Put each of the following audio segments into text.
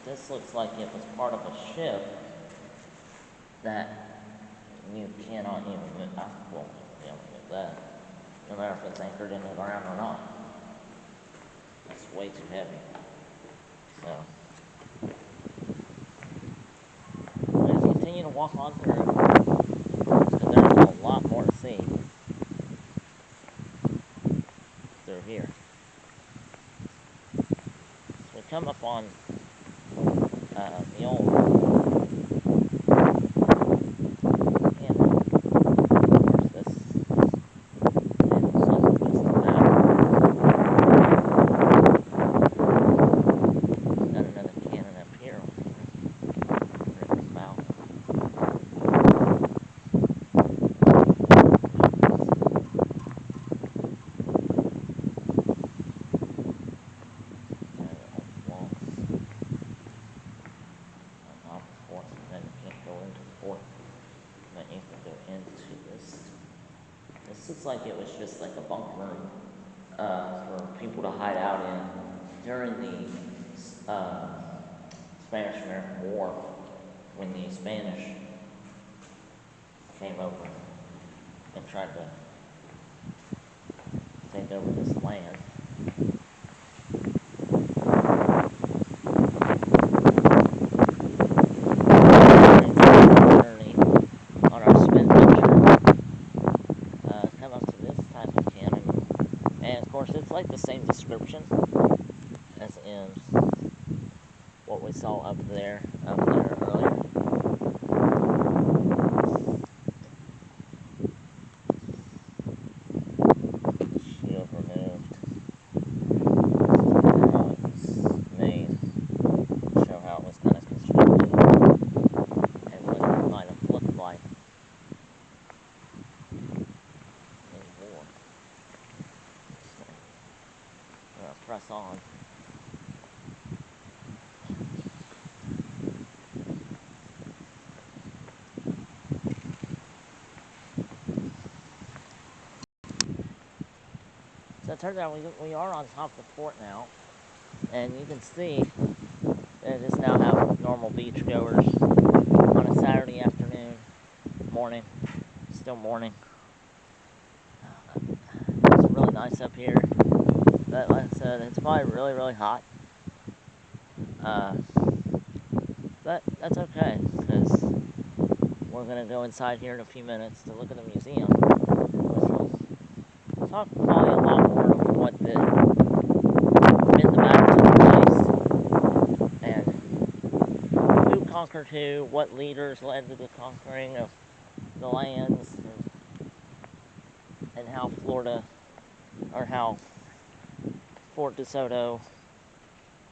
This looks like it was part of a ship that you cannot even move. I won't be able to move that, no matter if it's anchored into the ground or not. It's way too heavy. So, let's continue to walk on through, because there's a lot more to see through here. So we come up on the old looks like it was just like a bunk room for people to hide out in during the Spanish-American War, when the Spanish came over and tried to take over this land. It's like the same description as in what we saw up there earlier. Shield removed. How it was made. Show how it was kind of constructed and what it might have looked like in war. So, press on. So it turns out we are on top of the fort now, and you can see that it does now have normal beachgoers on a Saturday afternoon, morning, still morning. It's really nice up here, but like I said, it's probably really, really hot. But that's okay, because we're going to go inside here in a few minutes to look at the museum, which will talk probably a lot more of what been the battle took place, and who conquered who, what leaders led to the conquering of the lands, and how how Fort DeSoto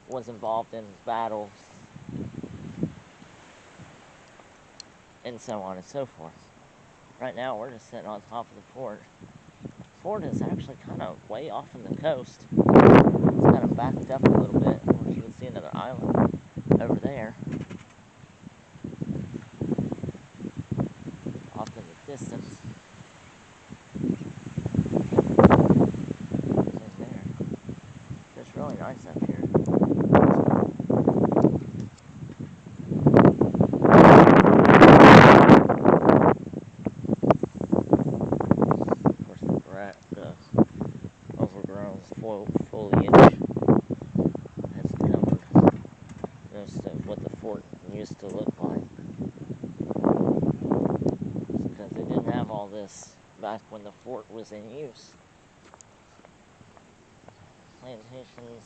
was involved in battles, and so on and so forth. Right now, we're just sitting on top of the fort. The fort is actually kind of way off in the coast. It's kind of backed up a little bit. Of course, you can see another island over there, off in the distance. It's there. It's really nice up here. Overgrown foliage has covered most of what the fort used to look like, because they didn't have all this back when the fort was in use. Plantations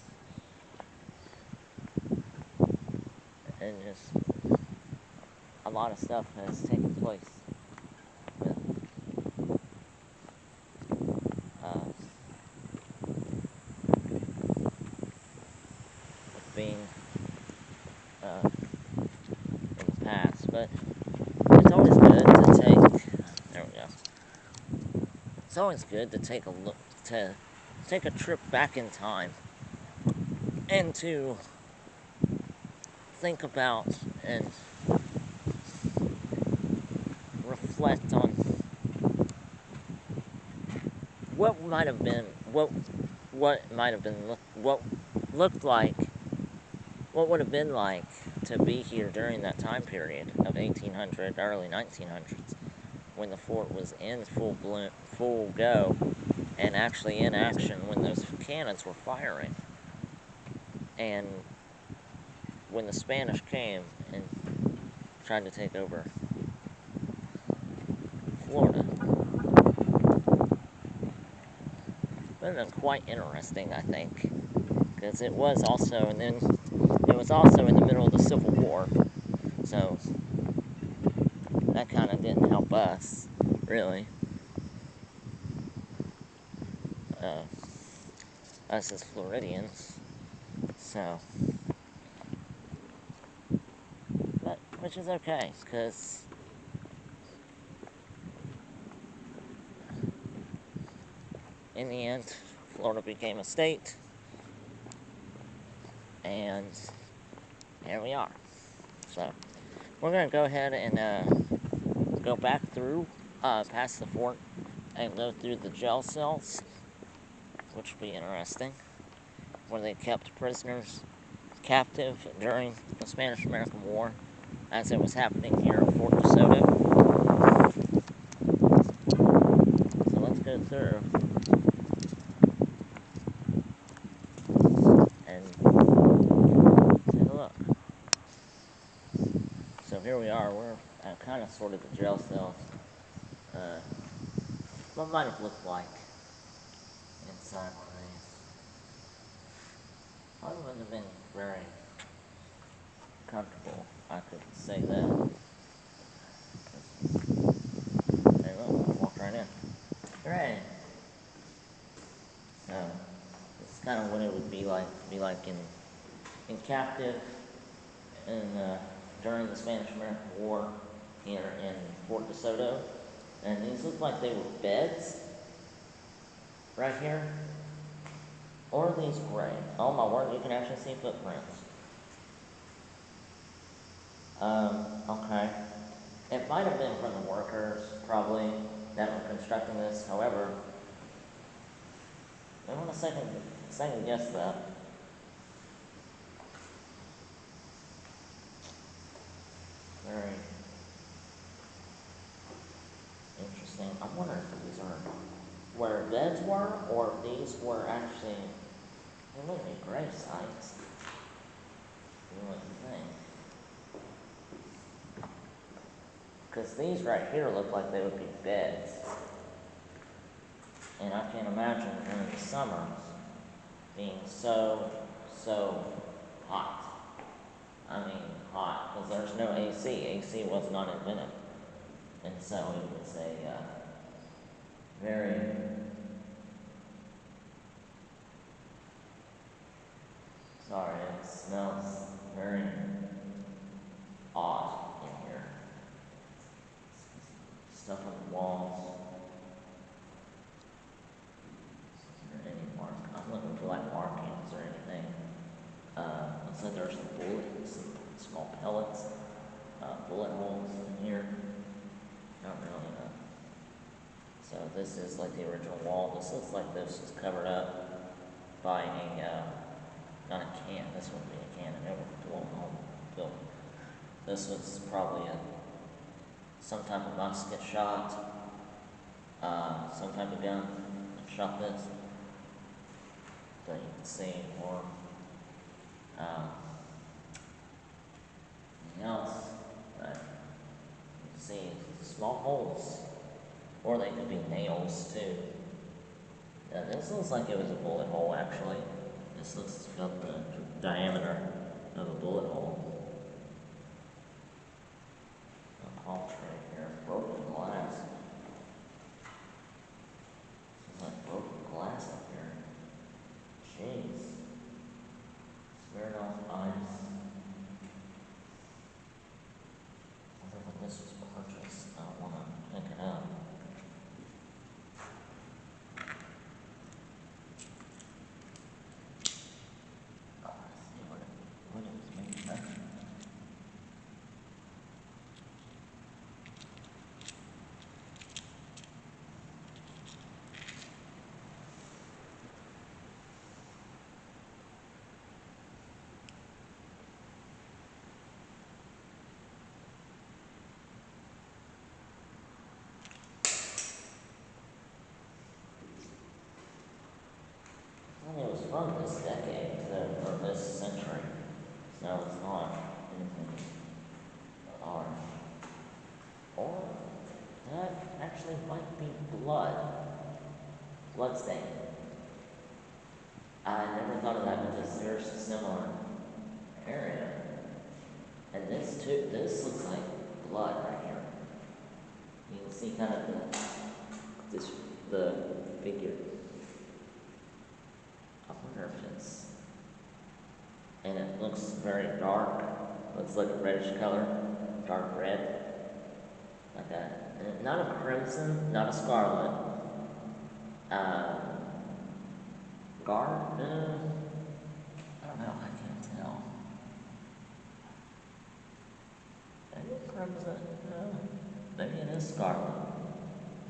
and just a lot of stuff has taken place with being in the past, but it's always good to there we go. It's always good to take a trip back in time and to think about and reflect on what might have been, what looked like, what would have been like to be here during that time period of 1800, early 1900s, when the fort was in full go, and actually in action when those cannons were firing. And when the Spanish came and tried to take over Florida. But it was quite interesting, I think, because it was also in the middle of the Civil War, so that kind of didn't help us, really. Us as Floridians, so, but, which is okay, because in the end, Florida became a state, and here we are. So, we're going to go ahead and go back through, past the fort, and go through the jail cells, which will be interesting, where they kept prisoners captive during the Spanish-American War, as it was happening here at Fort DeSoto. So let's go through and take a look. So here we are. We're at kind of sort of the jail cells. What might have looked like inside one of these. Probably wouldn't have been very comfortable, I could say that. There you go, walked right in. Right. So, this is kind of what it would be like in captive during the Spanish-American War here in Fort DeSoto. And these look like they were beds right here. Or are these gray? Oh my word, you can actually see footprints. Okay. It might have been from the workers, probably, that were constructing this. However, I want to second guess that. Very interesting. I wonder if these are where beds were, or if these were actually, they look like grave sites. You know what you think? Because these right here look like they would be beds. And I can't imagine during the summers being so hot. I mean, hot, because there's no AC. AC was not invented. And so it was a very, sorry, it smells very odd in here. Stuff on the walls. Is there any mark? I'm looking for like markings or anything. Looks like there's some bullets, some small pellets, bullet holes in here. Not really know. So this is like the original wall. This looks like this was covered up by a, not a can. This wouldn't be a can. It never blown home. This was probably some type of musket shot, some type of gun that shot this. That you can see, or anything else. But you can see small holes, or they could be nails too. Yeah, this looks like it was a bullet hole actually. This looks about the diameter of a bullet hole. A palm tree here, broken glass. It's like broken glass up here. Jeez. Smeared off ice. I wonder when this was purchased. I don't want to pick it up. Let's see what it was manufactured. from this decade, or this century, so it's not anything odd. Or that actually might be blood stain. I never thought of that because there's a similar area. And this looks like blood right here. You can see kind of the figure. I wonder if it's, and it looks very dark. Looks like a reddish color, dark red, like that. Not a crimson, not a scarlet. I don't know. I can't tell. Maybe crimson. Maybe it is scarlet.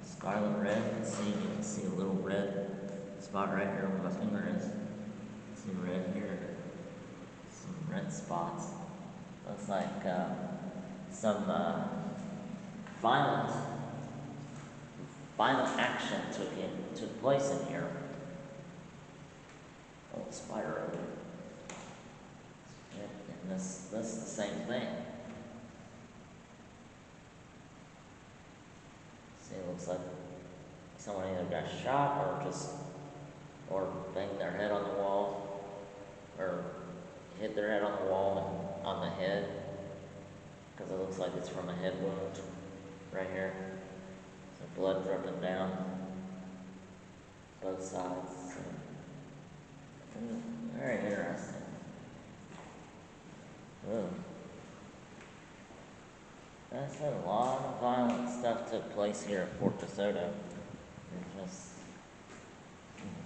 Scarlet red. You can see a little red spot right here where my finger is. See red here. Some red spots. Looks like some violent action took place in here. Oh, spider over there. And this is the same thing. See, it looks like someone either got shot or banged their head on the wall, or hit their head on the wall and on the head, because it looks like it's from a head wound right here. Some blood dripping down both sides. Very interesting. Ooh. That's a lot of violent stuff took place here at Fort DeSoto. You can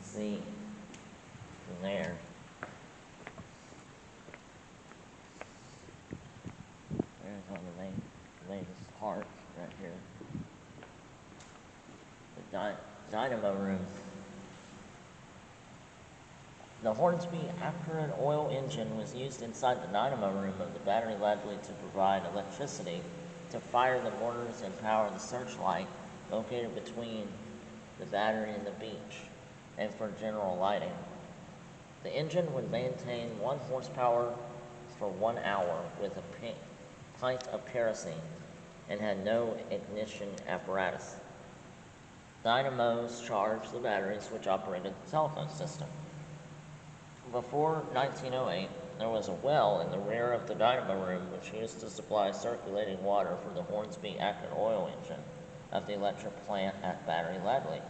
see from there. There's one of the main part right here. The dynamo room. The Hornsby after-an oil engine was used inside the dynamo room of the Battery Ladley to provide electricity to fire the mortars and power the searchlight located between the battery and the beach, and for general lighting. The engine would maintain 1 horsepower for 1 hour with a pint of kerosene and had no ignition apparatus. Dynamos charged the batteries which operated the telephone system. Before 1908, there was a well in the rear of the dynamo room which used to supply circulating water for the Hornsby Acton oil engine of the electric plant at Battery Ladley.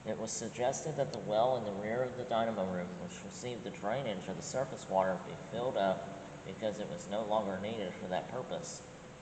It was suggested that the well in the rear of the dynamo room, which received the drainage of the surface water, be filled up because it was no longer needed for that purpose.